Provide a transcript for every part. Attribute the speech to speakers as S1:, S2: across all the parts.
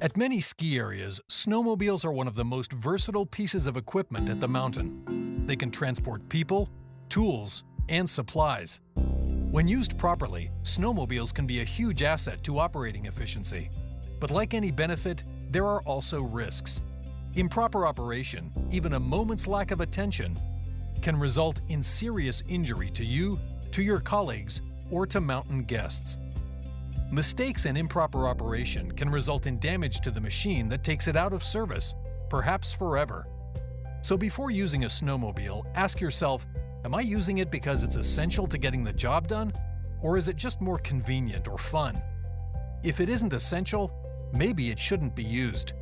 S1: At many ski areas, snowmobiles are one of the most versatile pieces of equipment at the mountain. They can transport people, tools, and supplies. When used properly, snowmobiles can be a huge asset to operating efficiency. But like any benefit, there are also risks. Improper operation, even a moment's lack of attention, can result in serious injury to you, to your colleagues, or to mountain guests. Mistakes and improper operation can result in damage to the machine that takes it out of service, perhaps forever. So before using a snowmobile, ask yourself, am I using it because it's essential to getting the job done? Or is it just more convenient or fun? If it isn't essential, maybe it shouldn't be used.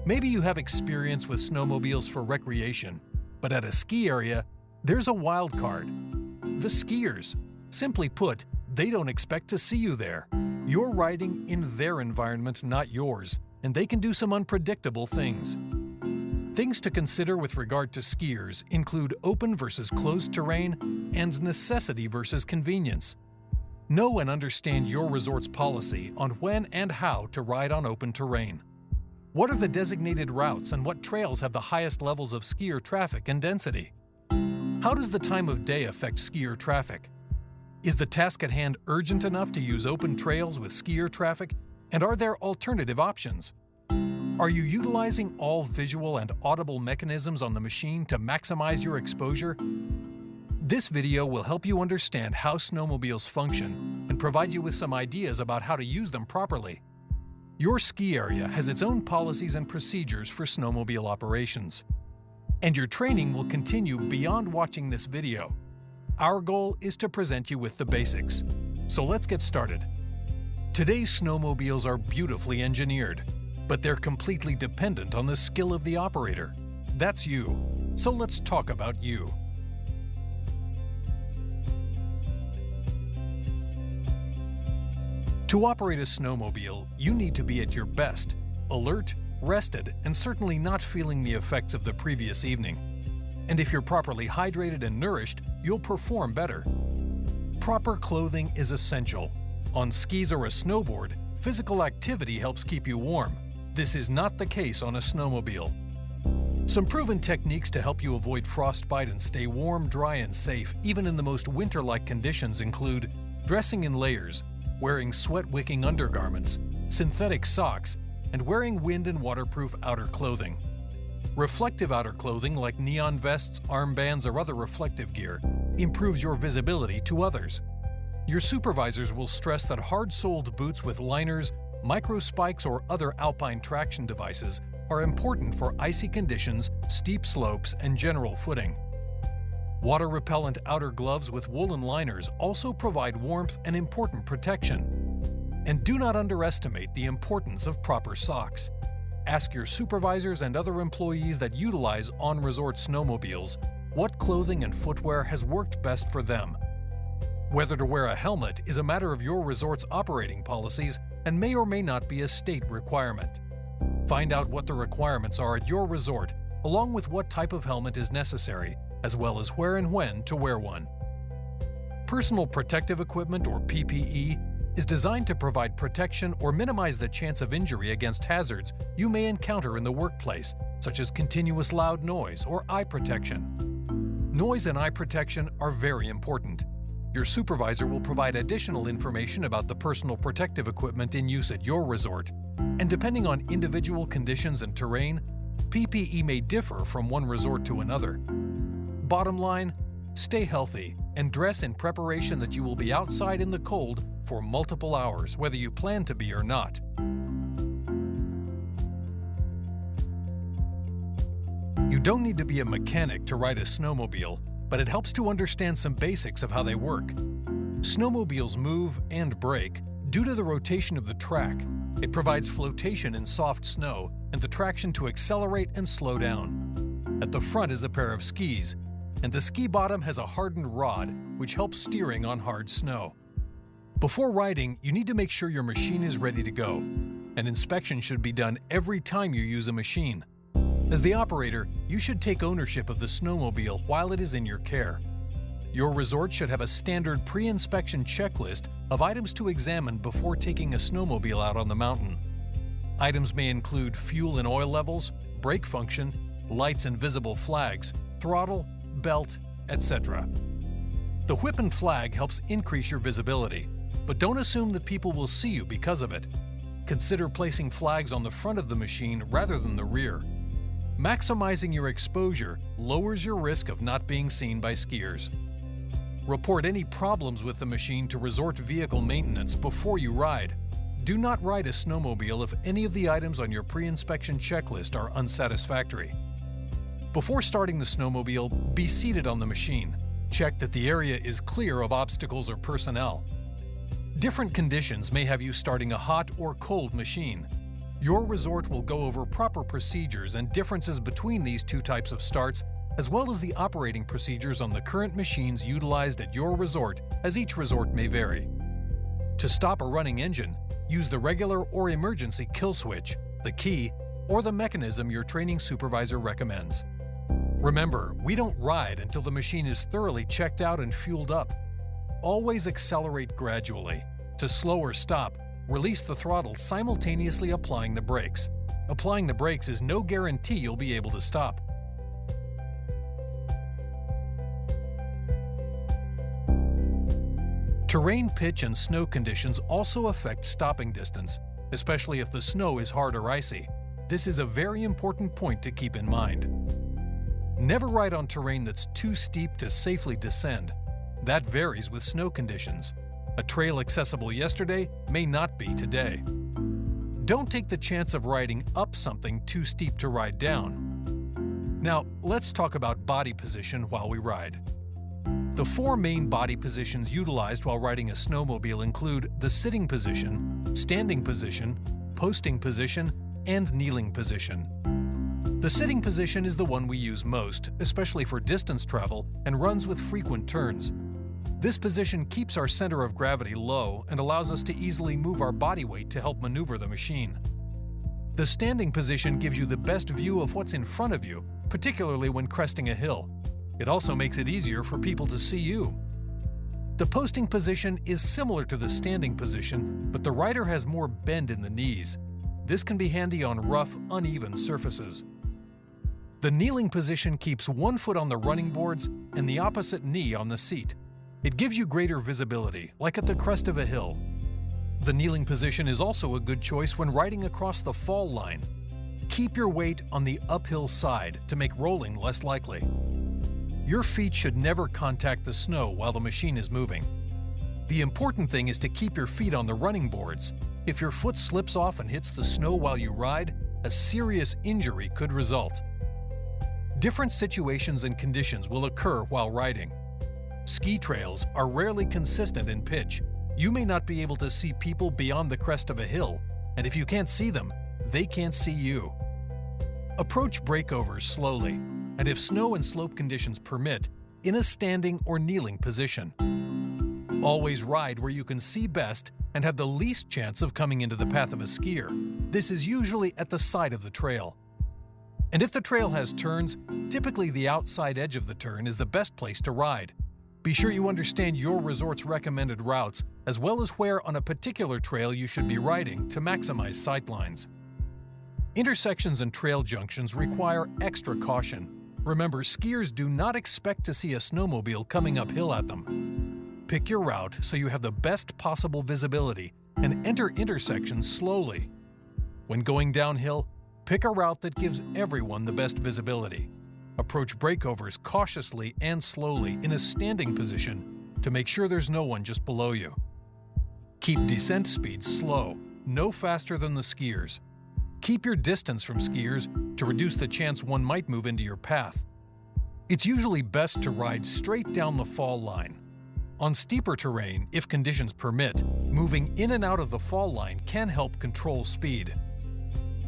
S1: Maybe you have experience with snowmobiles for recreation, but at a ski area, there's a wild card. The skiers. Simply put, they don't expect to see you there. You're riding in their environment, not yours, and they can do some unpredictable things. Things to consider with regard to skiers include open versus closed terrain and necessity versus convenience. Know and understand your resort's policy on when and how to ride on open terrain. What are the designated routes and what trails have the highest levels of skier traffic and density? How does the time of day affect skier traffic? Is the task at hand urgent enough to use open trails with skier traffic, and are there alternative options? Are you utilizing all visual and audible mechanisms on the machine to maximize your exposure? This video will help you understand how snowmobiles function and provide you with some ideas about how to use them properly. Your ski area has its own policies and procedures for snowmobile operations. And your training will continue beyond watching this video. Our goal is to present you with the basics. So let's get started. Today's snowmobiles are beautifully engineered, but they're completely dependent on the skill of the operator. That's you. So let's talk about you. To operate a snowmobile, you need to be at your best, alert, rested, and certainly not feeling the effects of the previous evening. And if you're properly hydrated and nourished, you'll perform better. Proper clothing is essential. On skis or a snowboard, physical activity helps keep you warm. This is not the case on a snowmobile. Some proven techniques to help you avoid frostbite and stay warm, dry, and safe, even in the most winter-like conditions, include dressing in layers, wearing sweat-wicking undergarments, synthetic socks, and wearing wind and waterproof outer clothing. Reflective outer clothing like neon vests, armbands, or other reflective gear improves your visibility to others. Your supervisors will stress that hard-soled boots with liners, micro spikes, or other alpine traction devices are important for icy conditions, steep slopes, and general footing. Water-repellent outer gloves with woolen liners also provide warmth and important protection. And do not underestimate the importance of proper socks. Ask your supervisors and other employees that utilize on-resort snowmobiles what clothing and footwear has worked best for them. Whether to wear a helmet is a matter of your resort's operating policies and may or may not be a state requirement. Find out what the requirements are at your resort, along with what type of helmet is necessary, as well as where and when to wear one. Personal protective equipment, or PPE, is designed to provide protection or minimize the chance of injury against hazards you may encounter in the workplace, such as continuous loud noise or eye protection. Noise and eye protection are very important. Your supervisor will provide additional information about the personal protective equipment in use at your resort, and depending on individual conditions and terrain, PPE may differ from one resort to another. Bottom line, stay healthy and dress in preparation that you will be outside in the cold for multiple hours, whether you plan to be or not. You don't need to be a mechanic to ride a snowmobile, but it helps to understand some basics of how they work. Snowmobiles move and brake due to the rotation of the track. It provides flotation in soft snow and the traction to accelerate and slow down. At the front is a pair of skis, and the ski bottom has a hardened rod which helps steering on hard snow. Before riding, you need to make sure your machine is ready to go. An inspection should be done every time you use a machine. As the operator, you should take ownership of the snowmobile while it is in your care. Your resort should have a standard pre-inspection checklist of items to examine before taking a snowmobile out on the mountain. Items may include fuel and oil levels, brake function, lights and visible flags, throttle, belt, etc. The whip and flag helps increase your visibility, but don't assume that people will see you because of it. Consider placing flags on the front of the machine rather than the rear. Maximizing your exposure lowers your risk of not being seen by skiers. Report any problems with the machine to resort vehicle maintenance before you ride. Do not ride a snowmobile if any of the items on your pre-inspection checklist are unsatisfactory. Before starting the snowmobile, be seated on the machine. Check that the area is clear of obstacles or personnel. Different conditions may have you starting a hot or cold machine. Your resort will go over proper procedures and differences between these two types of starts, as well as the operating procedures on the current machines utilized at your resort, as each resort may vary. To stop a running engine, use the regular or emergency kill switch, the key, or the mechanism your training supervisor recommends. Remember, we don't ride until the machine is thoroughly checked out and fueled up. Always accelerate gradually. To slow or stop, release the throttle simultaneously applying the brakes. Applying the brakes is no guarantee you'll be able to stop. Terrain, pitch, and snow conditions also affect stopping distance, especially if the snow is hard or icy. This is a very important point to keep in mind. Never ride on terrain that's too steep to safely descend. That varies with snow conditions. A trail accessible yesterday may not be today. Don't take the chance of riding up something too steep to ride down. Now, let's talk about body position while we ride. The four main body positions utilized while riding a snowmobile include the sitting position, standing position, posting position, and kneeling position. The sitting position is the one we use most, especially for distance travel and runs with frequent turns. This position keeps our center of gravity low and allows us to easily move our body weight to help maneuver the machine. The standing position gives you the best view of what's in front of you, particularly when cresting a hill. It also makes it easier for people to see you. The posting position is similar to the standing position, but the rider has more bend in the knees. This can be handy on rough, uneven surfaces. The kneeling position keeps one foot on the running boards and the opposite knee on the seat. It gives you greater visibility, like at the crest of a hill. The kneeling position is also a good choice when riding across the fall line. Keep your weight on the uphill side to make rolling less likely. Your feet should never contact the snow while the machine is moving. The important thing is to keep your feet on the running boards. If your foot slips off and hits the snow while you ride, a serious injury could result. Different situations and conditions will occur while riding. Ski trails are rarely consistent in pitch. You may not be able to see people beyond the crest of a hill, and if you can't see them, they can't see you. Approach breakovers slowly, and if snow and slope conditions permit, in a standing or kneeling position. Always ride where you can see best and have the least chance of coming into the path of a skier. This is usually at the side of the trail. And if the trail has turns, typically the outside edge of the turn is the best place to ride. Be sure you understand your resort's recommended routes, as well as where on a particular trail you should be riding to maximize sightlines. Intersections and trail junctions require extra caution. Remember, skiers do not expect to see a snowmobile coming uphill at them. Pick your route so you have the best possible visibility and enter intersections slowly. When going downhill, pick a route that gives everyone the best visibility. Approach breakovers cautiously and slowly in a standing position to make sure there's no one just below you. Keep descent speeds slow, no faster than the skiers. Keep your distance from skiers to reduce the chance one might move into your path. It's usually best to ride straight down the fall line. On steeper terrain, if conditions permit, moving in and out of the fall line can help control speed.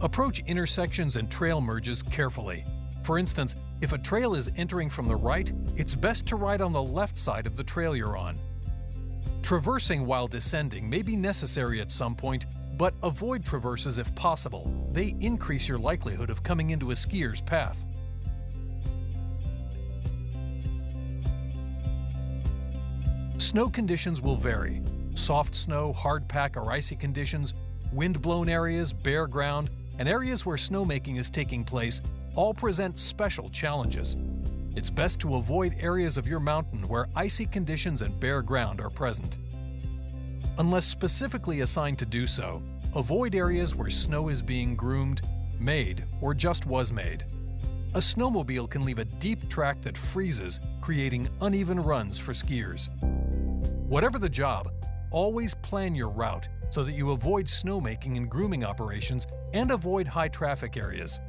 S1: Approach intersections and trail merges carefully. For instance, if a trail is entering from the right, it's best to ride on the left side of the trail you're on. Traversing while descending may be necessary at some point, but avoid traverses if possible. They increase your likelihood of coming into a skier's path. Snow conditions will vary. Soft snow, hard pack, or icy conditions wind-blown areas, bare ground, and areas where snowmaking is taking place all present special challenges. It's best to avoid areas of your mountain where icy conditions and bare ground are present. Unless specifically assigned to do so, avoid areas where snow is being groomed, made, or just was made. A snowmobile can leave a deep track that freezes, creating uneven runs for skiers. Whatever the job, always plan your route so that you avoid snowmaking and grooming operations and avoid high traffic areas.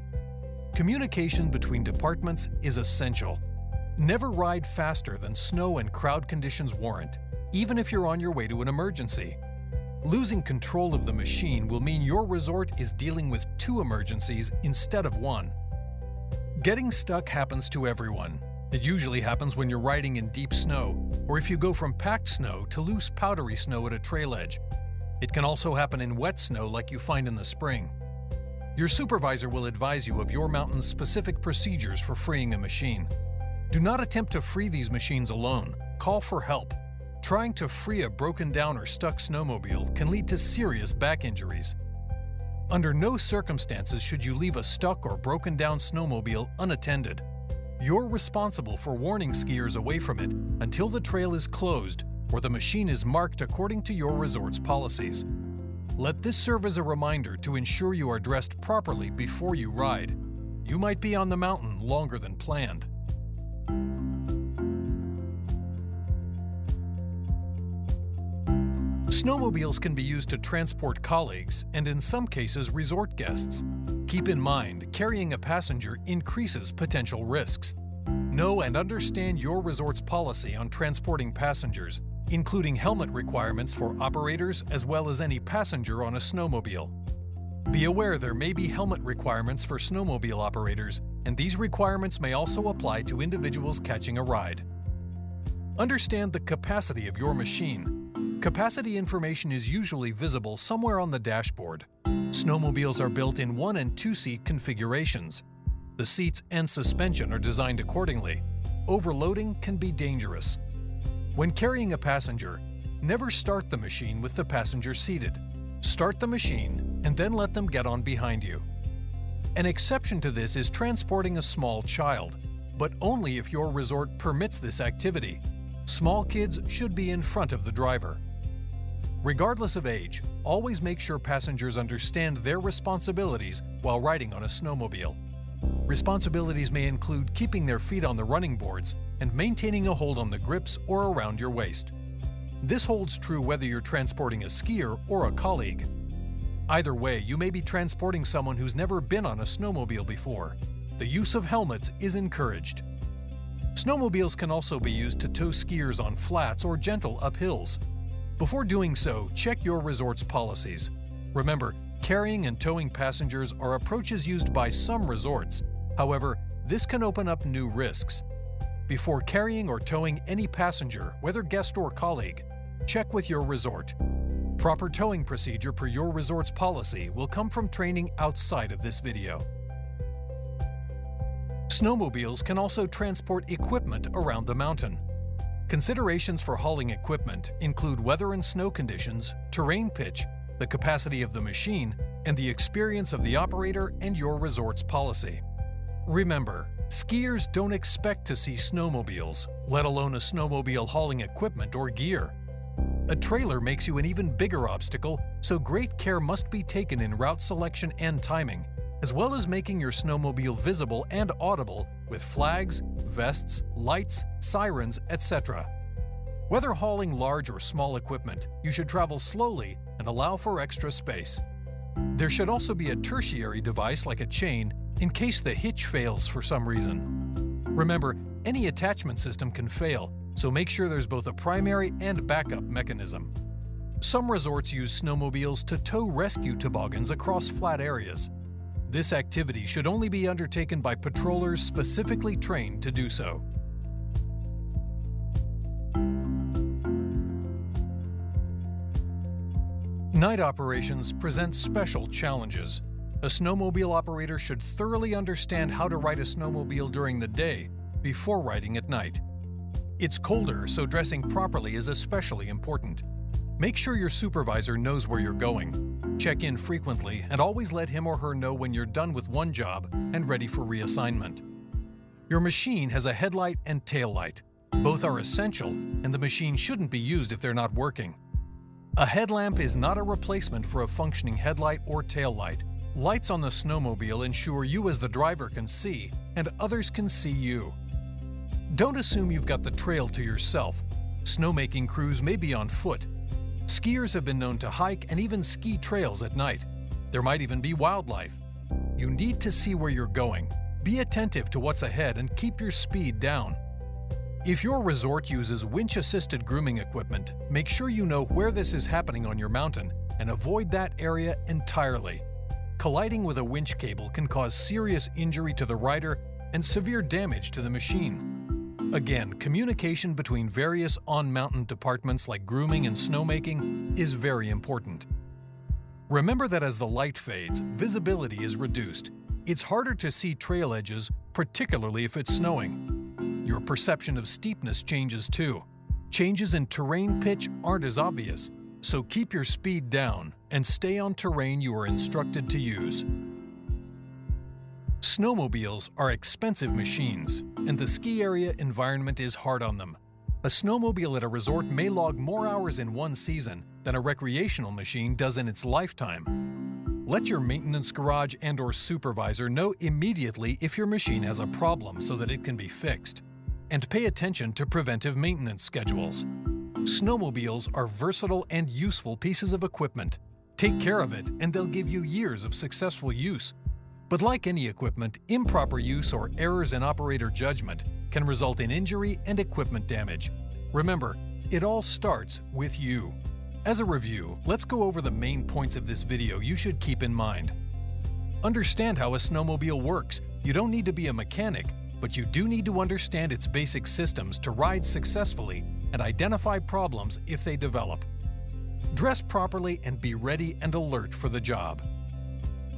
S1: Communication between departments is essential. Never ride faster than snow and crowd conditions warrant, even if you're on your way to an emergency. Losing control of the machine will mean your resort is dealing with 2 emergencies instead of 1. Getting stuck happens to everyone. It usually happens when you're riding in deep snow, or if you go from packed snow to loose powdery snow at a trail edge. It can also happen in wet snow like you find in the spring. Your supervisor will advise you of your mountain's specific procedures for freeing a machine. Do not attempt to free these machines alone. Call for help. Trying to free a broken down or stuck snowmobile can lead to serious back injuries. Under no circumstances should you leave a stuck or broken down snowmobile unattended. You're responsible for warning skiers away from it until the trail is closed or the machine is marked according to your resort's policies. Let this serve as a reminder to ensure you are dressed properly before you ride. You might be on the mountain longer than planned. Snowmobiles can be used to transport colleagues and, in some cases, resort guests. Keep in mind, carrying a passenger increases potential risks. Know and understand your resort's policy on transporting passengers, including helmet requirements for operators as well as any passenger on a snowmobile. Be aware there may be helmet requirements for snowmobile operators, and these requirements may also apply to individuals catching a ride. Understand the capacity of your machine. Capacity information is usually visible somewhere on the dashboard. Snowmobiles are built in 1- and 2-seat configurations. The seats and suspension are designed accordingly. Overloading can be dangerous. When carrying a passenger, never start the machine with the passenger seated. Start the machine and then let them get on behind you. An exception to this is transporting a small child, but only if your resort permits this activity. Small kids should be in front of the driver. Regardless of age, always make sure passengers understand their responsibilities while riding on a snowmobile. Responsibilities may include keeping their feet on the running boards and maintaining a hold on the grips or around your waist. This holds true whether you're transporting a skier or a colleague. Either way, you may be transporting someone who's never been on a snowmobile before. The use of helmets is encouraged. Snowmobiles can also be used to tow skiers on flats or gentle uphills. Before doing so, check your resort's policies. Remember, carrying and towing passengers are approaches used by some resorts. However, this can open up new risks. Before carrying or towing any passenger, whether guest or colleague, check with your resort. Proper towing procedure per your resort's policy will come from training outside of this video. Snowmobiles can also transport equipment around the mountain. Considerations for hauling equipment include weather and snow conditions, terrain pitch, the capacity of the machine, and the experience of the operator and your resort's policy. Remember, skiers don't expect to see snowmobiles, let alone a snowmobile hauling equipment or gear. A trailer makes you an even bigger obstacle, so great care must be taken in route selection and timing, as well as making your snowmobile visible and audible with flags, vests, lights, sirens, etc. Whether hauling large or small equipment, you should travel slowly and allow for extra space. There should also be a tertiary device like a chain in case the hitch fails for some reason. Remember, any attachment system can fail, so make sure there's both a primary and backup mechanism. Some resorts use snowmobiles to tow rescue toboggans across flat areas. This activity should only be undertaken by patrollers specifically trained to do so. Night operations present special challenges. A snowmobile operator should thoroughly understand how to ride a snowmobile during the day before riding at night. It's colder, so dressing properly is especially important. Make sure your supervisor knows where you're going. Check in frequently and always let him or her know when you're done with one job and ready for reassignment. Your machine has a headlight and tail light. Both are essential, and the machine shouldn't be used if they're not working. A headlamp is not a replacement for a functioning headlight or tail light. Lights on the snowmobile ensure you as the driver can see, and others can see you. Don't assume you've got the trail to yourself. Snowmaking crews may be on foot. Skiers have been known to hike and even ski trails at night. There might even be wildlife. You need to see where you're going. Be attentive to what's ahead and keep your speed down. If your resort uses winch-assisted grooming equipment, make sure you know where this is happening on your mountain and avoid that area entirely. Colliding with a winch cable can cause serious injury to the rider and severe damage to the machine. Again, communication between various on-mountain departments like grooming and snowmaking is very important. Remember that as the light fades, visibility is reduced. It's harder to see trail edges, particularly if it's snowing. Your perception of steepness changes too. Changes in terrain pitch aren't as obvious, so keep your speed down and stay on terrain you are instructed to use. Snowmobiles are expensive machines, and the ski area environment is hard on them. A snowmobile at a resort may log more hours in one season than a recreational machine does in its lifetime. Let your maintenance garage and/or supervisor know immediately if your machine has a problem so that it can be fixed. And pay attention to preventive maintenance schedules. Snowmobiles are versatile and useful pieces of equipment. Take care of it, and they'll give you years of successful use. But like any equipment, improper use or errors in operator judgment can result in injury and equipment damage. Remember, it all starts with you. As a review, let's go over the main points of this video you should keep in mind. Understand how a snowmobile works. You don't need to be a mechanic, but you do need to understand its basic systems to ride successfully and identify problems if they develop. Dress properly and be ready and alert for the job.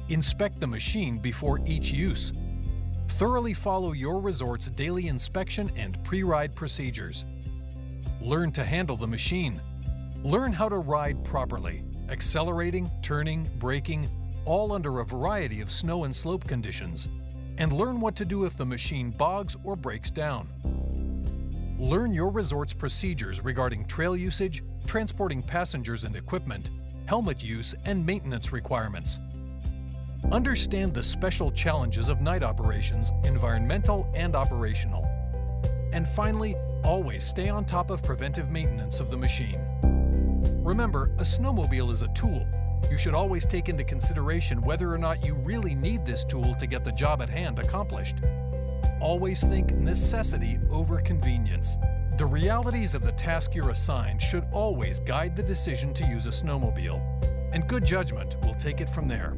S1: Inspect the machine before each use. Thoroughly follow your resort's daily inspection and pre-ride procedures. Learn to handle the machine. Learn how to ride properly, accelerating, turning, braking, all under a variety of snow and slope conditions. And learn what to do if the machine bogs or breaks down. Learn your resort's procedures regarding trail usage, transporting passengers and equipment, helmet use, and maintenance requirements. Understand the special challenges of night operations, environmental and operational. And finally, always stay on top of preventive maintenance of the machine. Remember, a snowmobile is a tool. You should always take into consideration whether or not you really need this tool to get the job at hand accomplished. Always think necessity over convenience. The realities of the task you're assigned should always guide the decision to use a snowmobile, and good judgment will take it from there.